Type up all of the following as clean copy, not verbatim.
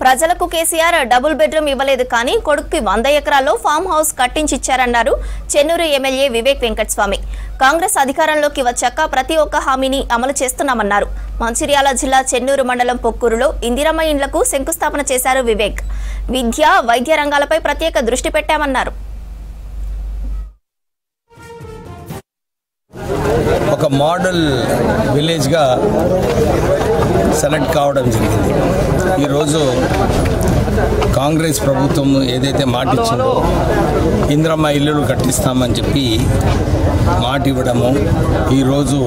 ప్రజలకు KCR double bedroom ఇవ్వలేదు కానీ కొడుక్కి 100 ఎకరాల్లో ఫామ్ హౌస్ కట్టించి ఇచ్చారన్నారు చెన్నూరు ఎమ్మెల్యే వివేక్ వెంకటస్వామి. కాంగ్రెస్ అధికారంలోకి వచ్చాక ప్రతి ఒక్క హామీని అమలు చేస్తున్నామన్నారు. మంచిర్యాల జిల్లా చెన్నూరు మండలం పొక్కూరులో ఇందిరమ్మ ఇండ్లకు శంకుస్థాపన చేశారు వివేక్. విద్య, వైద్య రంగాలపై ప్రత్యేక దృష్టి పెట్టామన్నారు. ఒక మోడల్ విలేజ్గా సెలెక్ట్ కావడం జరిగింది. ఈరోజు కాంగ్రెస్ ప్రభుత్వం ఏదైతే మాట ఇచ్చిందో ఇందిరమ్మ ఇల్లులు కట్టిస్తామని చెప్పి మాట ఇవ్వడము, ఈరోజు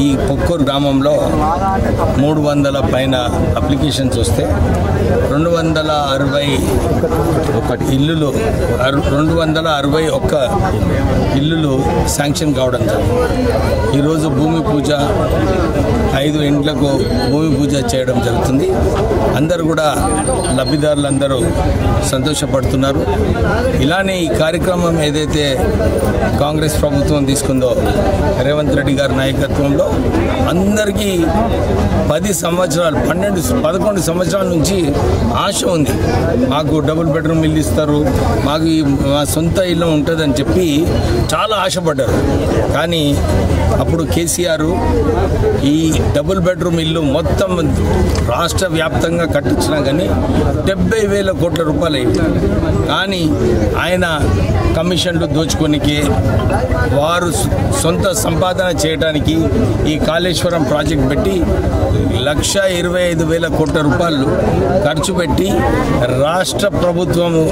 ఈ పొక్కూరు గ్రామంలో 300 పైన అప్లికేషన్స్ వస్తే 261 ఇల్లులు 261 ఇల్లులు శాంక్షన్ కావడం జరిగింది. ఈరోజు భూమి పూజ 5 ఇండ్లకు భూమి పూజ చేయడం జరుగుతుంది. అందరూ కూడా లబ్ధిదారులందరూ సంతోషపడుతున్నారు. ఇలానే ఈ కార్యక్రమం ఏదైతే కాంగ్రెస్ ప్రభుత్వం తీసుకుందో రేవంత్ రెడ్డి గారి నాయకత్వంలో అందరికీ 10 సంవత్సరాలు 11 సంవత్సరాల నుంచి ఆశ ఉంది. మాకు డబుల్ బెడ్రూమ్ ఇల్లు ఇస్తారు, మాకు మా సొంత ఇల్లు ఉంటుందని చెప్పి చాలా ఆశపడ్డారు. కానీ అప్పుడు కేసీఆర్ ఈ డబుల్ బెడ్రూమ్ ఇల్లు మొత్తం రాష్ట్ర వ్యాప్తంగా కట్టించినా కానీ 70,000 కోట్ల రూపాయలు అయింది. కానీ ఆయన కమిషన్లు దోచుకోనికి, వారు సొంత సంపాదన చేయడానికి ఈ కాళేశ్వరం ప్రాజెక్ట్ పెట్టి 1,25,000 కోట్ల రూపాయలు ఖర్చు పెట్టి రాష్ట్ర ప్రభుత్వము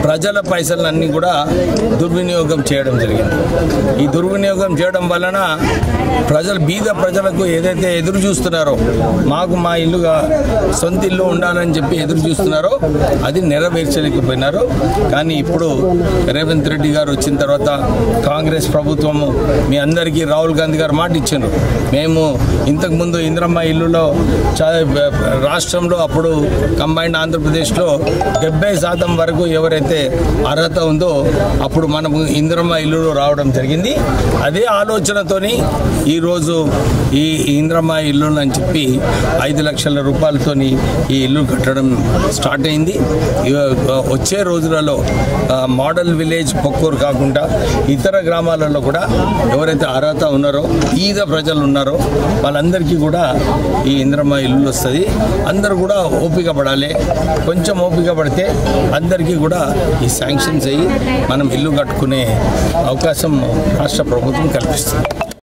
ప్రజల పైసలన్నీ కూడా దుర్వినియోగం చేయడం జరిగింది. ఈ దుర్వినియోగం చేయడం వలన బీద ప్రజలకు ఏదైతే ఎదురు చూస్తున్నారో, మాకు మా ఇల్లుగా సొంత ఇల్లు ఉండాలని చెప్పి ఎదురు చూస్తున్నారో అది నెరవేర్చలేకపోయినారు. కానీ ఇప్పుడు రేవంత్ రెడ్డి గారు వచ్చిన తర్వాత కాంగ్రెస్ ప్రభుత్వము మీ అందరికీ రాహుల్ గాంధీ గారు మాట ఇచ్చారు. మేము ఇంతకుముందు ఇందిరమ్మ ఇల్లులో రాష్ట్రంలో అప్పుడు కంబైన్డ్ ఆంధ్రప్రదేశ్లో 70% వరకు ఎవరైతే అర్హత ఉందో అప్పుడు మనము ఇందిరమ్మ ఇల్లులో రావడం జరిగింది. అదే ఆలోచనతోని ఈరోజు ఈ ఇందిరమ్మ ఇల్లు అని చెప్పి 5 లక్షల రూపాయలతోని ఈ ఇల్లు కట్టడం స్టార్ట్ అయింది. వచ్చే రోజులలో మోడల్ విలేజ్ పొక్కూరు కాకుండా ఇతర గ్రామాలలో కూడా ఎవరైతే అర్హత ఉన్నారో, ఈద ప్రజలు ఉన్నారో వాళ్ళందరికీ కూడా ఈ ఇందిరమ్మ ఇల్లు వస్తుంది. అందరూ కూడా ఓపిక పడాలి. కొంచెం ఓపిక పడితే అందరికీ కూడా ఈ శాంక్షన్స్ అయ్యి మనం ఇల్లు కట్టుకునే అవకాశం రాష్ట్ర ప్రభుత్వం కల్పిస్తుంది.